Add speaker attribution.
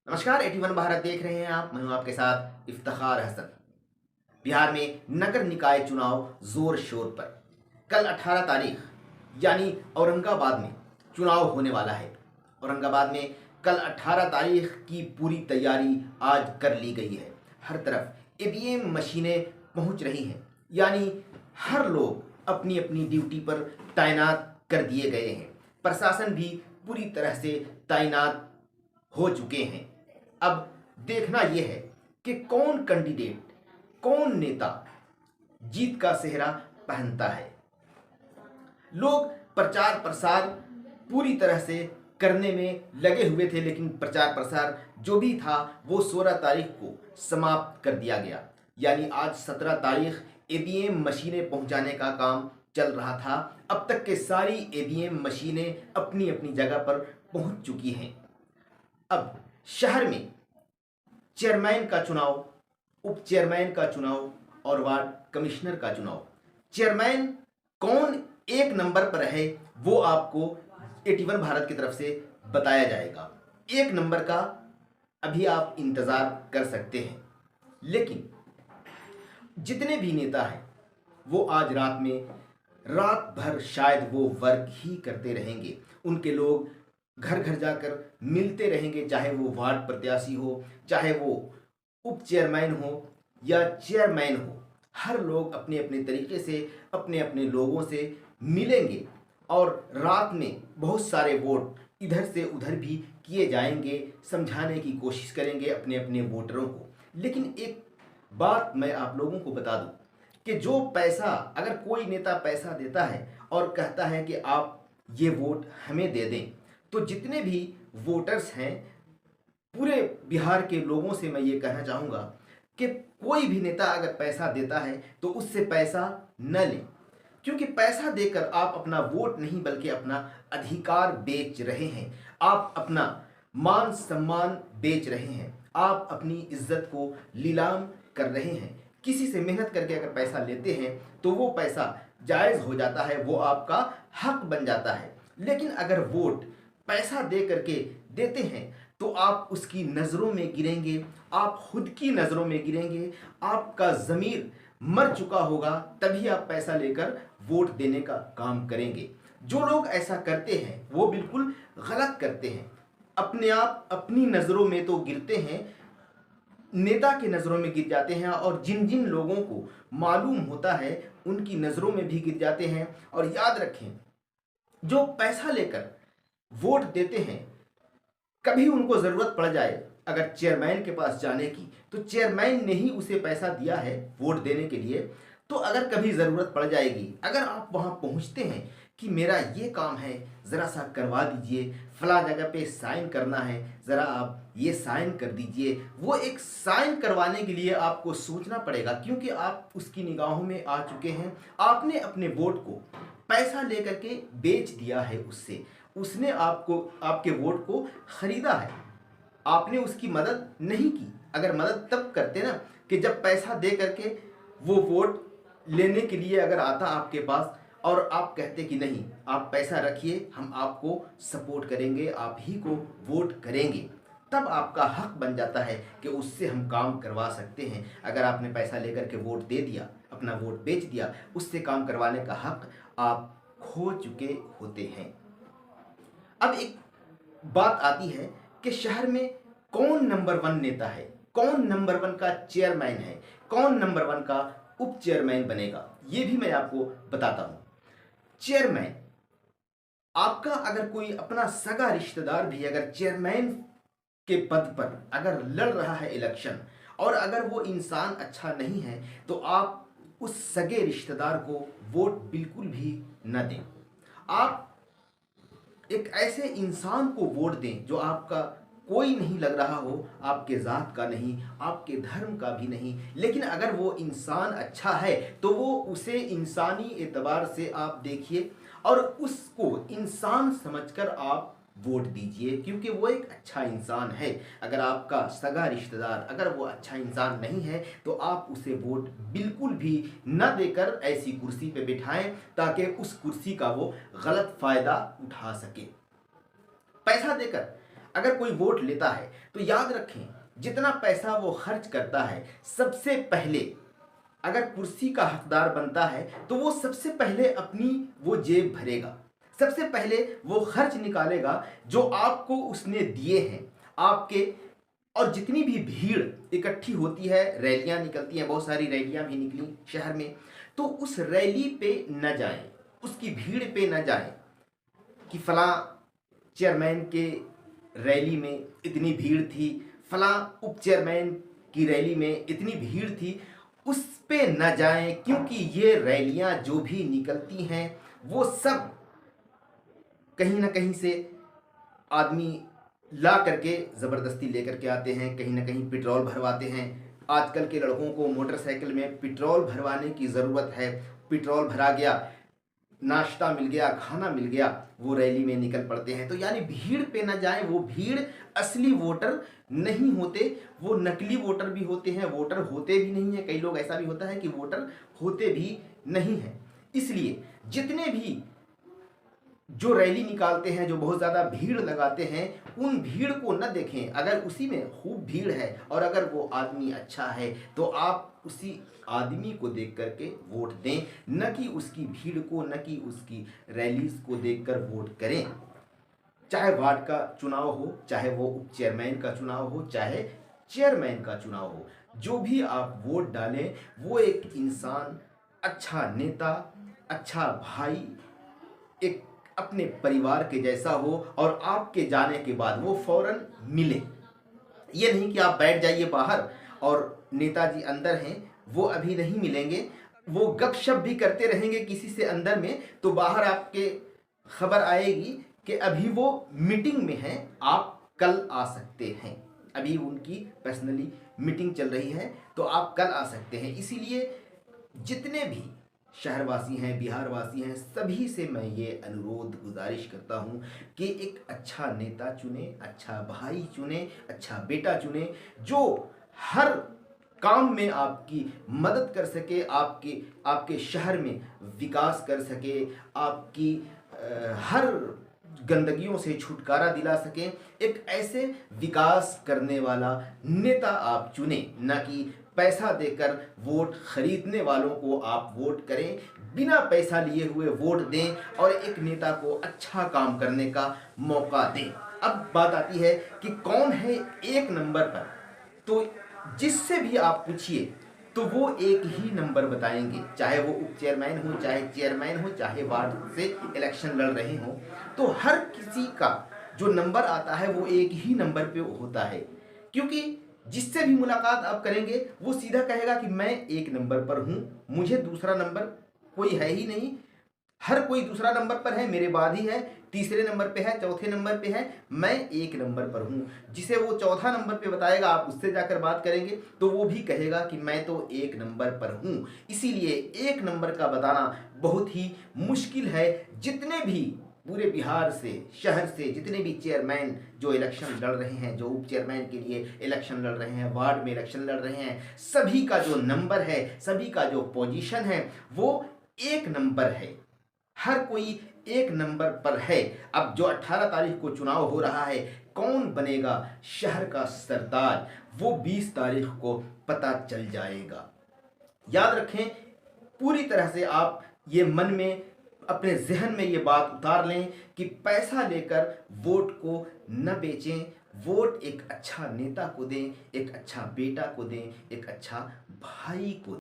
Speaker 1: नमस्कार, 81 भारत देख रहे हैं आप। मैं हूं आपके साथ इफ्तिखार हसन। बिहार में नगर निकाय चुनाव जोर शोर पर। कल 18 तारीख यानी औरंगाबाद में चुनाव होने वाला है। औरंगाबाद में कल 18 तारीख की पूरी तैयारी आज कर ली गई है। हर तरफ ईवीएम मशीनें पहुंच रही हैं, यानी हर लोग अपनी अपनी ड्यूटी पर तैनात कर दिए गए हैं। प्रशासन भी पूरी तरह से तैनात हो चुके हैं। अब देखना यह है कि कौन कैंडिडेट, कौन नेता जीत का सेहरा पहनता है। लोग प्रचार प्रसार पूरी तरह से करने में लगे हुए थे, लेकिन प्रचार प्रसार जो भी था वो 16 तारीख को समाप्त कर दिया गया। यानी आज 17 तारीख ईवीएम मशीनें पहुंचाने का काम चल रहा था। अब तक के सारी ईवीएम मशीनें अपनी अपनी जगह पर पहुंच चुकी हैं। अब शहर में चेयरमैन का चुनाव, उप चेयरमैन का चुनाव और वार्ड कमिश्नर का चुनाव। चेयरमैन कौन एक नंबर पर है वो आपको 81 भारत की तरफ से बताया जाएगा। एक नंबर का अभी आप इंतजार कर सकते हैं, लेकिन जितने भी नेता हैं वो आज रात भर शायद वो वर्क ही करते रहेंगे। उनके लोग घर घर जाकर मिलते रहेंगे, चाहे वो वार्ड प्रत्याशी हो, चाहे वो उप चेयरमैन हो या चेयरमैन हो। हर लोग अपने अपने तरीके से अपने अपने लोगों से मिलेंगे और रात में बहुत सारे वोट इधर से उधर भी किए जाएंगे, समझाने की कोशिश करेंगे अपने अपने वोटरों को। लेकिन एक बात मैं आप लोगों को बता दूं कि जो पैसा, अगर कोई नेता पैसा देता है और कहता है कि आप ये वोट हमें दे दें, तो जितने भी वोटर्स हैं पूरे बिहार के लोगों से मैं ये कहना चाहूँगा कि कोई भी नेता अगर पैसा देता है तो उससे पैसा न लें, क्योंकि पैसा देकर आप अपना वोट नहीं बल्कि अपना अधिकार बेच रहे हैं। आप अपना मान सम्मान बेच रहे हैं, आप अपनी इज्जत को नीलाम कर रहे हैं। किसी से मेहनत करके अगर पैसा लेते हैं तो वो पैसा जायज़ हो जाता है, वो आपका हक बन जाता है। लेकिन अगर वोट पैसा दे करके देते हैं तो आप उसकी नज़रों में गिरेंगे, आप खुद की नज़रों में गिरेंगे, आपका ज़मीर मर चुका होगा, तभी आप पैसा लेकर वोट देने का काम करेंगे। जो लोग ऐसा करते हैं वो बिल्कुल गलत करते हैं। अपने आप अपनी नज़रों में तो गिरते हैं, नेता की नज़रों में गिर जाते हैं, और जिन जिन लोगों को मालूम होता है उनकी नज़रों में भी गिर जाते हैं। और याद रखें, जो पैसा लेकर वोट देते हैं, कभी उनको ज़रूरत पड़ जाए अगर चेयरमैन के पास जाने की, तो चेयरमैन ने ही उसे पैसा दिया है वोट देने के लिए। तो अगर कभी ज़रूरत पड़ जाएगी, अगर आप वहाँ पहुँचते हैं कि मेरा ये काम है, ज़रा सा करवा दीजिए, फला जगह पे साइन करना है, ज़रा आप ये साइन कर दीजिए, वो एक साइन करवाने के लिए आपको सोचना पड़ेगा, क्योंकि आप उसकी निगाहों में आ चुके हैं। आपने अपने वोट को पैसा लेकर के बेच दिया है उससे, उसने आपको, आपके वोट को खरीदा है, आपने उसकी मदद नहीं की। अगर मदद तब करते ना कि जब पैसा दे करके वो वोट लेने के लिए अगर आता आपके पास और आप कहते कि नहीं, आप पैसा रखिए, हम आपको सपोर्ट करेंगे, आप ही को वोट करेंगे, तब आपका हक बन जाता है कि उससे हम काम करवा सकते हैं। अगर आपने पैसा लेकर के वोट दे दिया, अपना वोट बेच दिया, उससे काम करवाने का हक आप खो चुके होते हैं। अब एक बात आती है कि शहर में कौन नंबर 1 नेता है, कौन नंबर 1 का चेयरमैन है, कौन नंबर 1 का उप चेयरमैन बनेगा, ये भी मैं आपको बताता हूं। चेयरमैन, आपका अगर कोई अपना सगा रिश्तेदार भी अगर चेयरमैन के पद पर अगर लड़ रहा है इलेक्शन, और अगर वो इंसान अच्छा नहीं है, तो आप उस सगे रिश्तेदार को वोट बिल्कुल भी न दें। आप एक ऐसे इंसान को वोट दें जो आपका कोई नहीं लग रहा हो, आपके ज़ात का नहीं, आपके धर्म का भी नहीं, लेकिन अगर वो इंसान अच्छा है तो वो उसे इंसानी एतबार से आप देखिए और उसको इंसान समझकर आप वोट दीजिए, क्योंकि वो एक अच्छा इंसान है। अगर आपका सगा रिश्तेदार अगर वो अच्छा इंसान नहीं है तो आप उसे वोट बिल्कुल भी न देकर ऐसी कुर्सी पे बिठाएं ताकि उस कुर्सी का वो गलत फ़ायदा उठा सके। पैसा देकर अगर कोई वोट लेता है तो याद रखें, जितना पैसा वो खर्च करता है, सबसे पहले अगर कुर्सी का हकदार बनता है तो वो सबसे पहले अपनी वो जेब भरेगा, सबसे पहले वो खर्च निकालेगा जो आपको उसने दिए हैं आपके। और जितनी भी भीड़ इकट्ठी होती है, रैलियां निकलती हैं, बहुत सारी रैलियां भी निकली शहर में, तो उस रैली पे न जाएं, उसकी भीड़ पे न जाएं कि फलां चेयरमैन के रैली में इतनी भीड़ थी, फलां उप चेयरमैन की रैली में इतनी भीड़ थी, उस पे न जाएं। क्योंकि ये रैलियां जो भी निकलती हैं वो सब कहीं ना कहीं से आदमी ला करके ज़बरदस्ती लेकर के आते हैं, कहीं ना कहीं पेट्रोल भरवाते हैं। आजकल के लड़कों को मोटरसाइकिल में पेट्रोल भरवाने की ज़रूरत है, पेट्रोल भरा गया, नाश्ता मिल गया, खाना मिल गया, वो रैली में निकल पड़ते हैं। तो यानी भीड़ पे ना जाएं, वो भीड़ असली वोटर नहीं होते, वो नकली वोटर भी होते हैं, वोटर होते भी नहीं है। कई लोग ऐसा भी होता है कि वोटर होते भी नहीं हैं। इसलिए जितने भी जो रैली निकालते हैं, जो बहुत ज़्यादा भीड़ लगाते हैं, उन भीड़ को न देखें। अगर उसी में खूब भीड़ है और अगर वो आदमी अच्छा है तो आप उसी आदमी को देख करके वोट दें, न कि उसकी भीड़ को, न कि उसकी रैलीज को देखकर वोट करें। चाहे वार्ड का चुनाव हो, चाहे वो उप चेयरमैन का चुनाव हो, चाहे चेयरमैन का चुनाव हो, जो भी आप वोट डालें वो एक इंसान, अच्छा नेता, अच्छा भाई, एक अपने परिवार के जैसा हो और आपके जाने के बाद वो फौरन मिले। ये नहीं कि आप बैठ जाइए बाहर और नेताजी अंदर हैं, वो अभी नहीं मिलेंगे, वो गपशप भी करते रहेंगे किसी से अंदर में, तो बाहर आपके खबर आएगी कि अभी वो मीटिंग में हैं, आप कल आ सकते हैं। अभी उनकी पर्सनली मीटिंग चल रही है तो आप कल आ सकते हैं। इसीलिए जितने भी शहरवासी हैं, बिहार वासी हैं, सभी से मैं ये अनुरोध गुजारिश करता हूँ कि एक अच्छा नेता चुने, अच्छा भाई चुने, अच्छा बेटा चुने, जो हर काम में आपकी मदद कर सके, आपके शहर में विकास कर सके, आपकी हर गंदगियों से छुटकारा दिला सके। एक ऐसे विकास करने वाला नेता आप चुने, न कि पैसा देकर वोट खरीदने वालों को आप वोट करें। बिना पैसा लिए हुए वोट दें और एक नेता को अच्छा काम करने का मौका दें। अब बात आती है कि कौन है एक नंबर पर, तो जिससे भी आप पूछिए तो वो एक ही नंबर बताएंगे, चाहे वो उप चेयरमैन हो, चाहे चेयरमैन हो, चाहे वार्ड से इलेक्शन लड़ रहे हो, तो हर किसी का जो नंबर आता है वो एक ही नंबर पे होता है। क्योंकि जिससे भी मुलाकात आप करेंगे वो सीधा कहेगा कि मैं एक नंबर पर हूँ, मुझे दूसरा नंबर कोई है ही नहीं, हर कोई दूसरा नंबर पर है, मेरे बाद ही है, तीसरे नंबर पे है, चौथे नंबर पे है, मैं एक नंबर पर हूँ। जिसे वो चौथा नंबर पे बताएगा, आप उससे जाकर बात करेंगे तो वो भी कहेगा कि मैं तो एक नंबर पर हूँ। इसीलिए एक नंबर का बताना बहुत ही मुश्किल है। जितने भी पूरे बिहार से, शहर से जितने भी चेयरमैन जो इलेक्शन लड़ रहे हैं, जो उप चेयरमैन के लिए इलेक्शन लड़ रहे हैं, वार्ड में इलेक्शन लड़ रहे हैं, सभी का जो नंबर है, सभी का जो पोजीशन है वो एक नंबर है, हर कोई एक नंबर पर है। अब जो 18 तारीख को चुनाव हो रहा है, कौन बनेगा शहर का सरदार, वो 20 तारीख को पता चल जाएगा। याद रखें, पूरी तरह से आप ये मन में, अपने जहन में ये बात उतार लें कि पैसा लेकर वोट को न बेचें। वोट एक अच्छा नेता को दें, एक अच्छा बेटा को दें, एक अच्छा भाई को दें।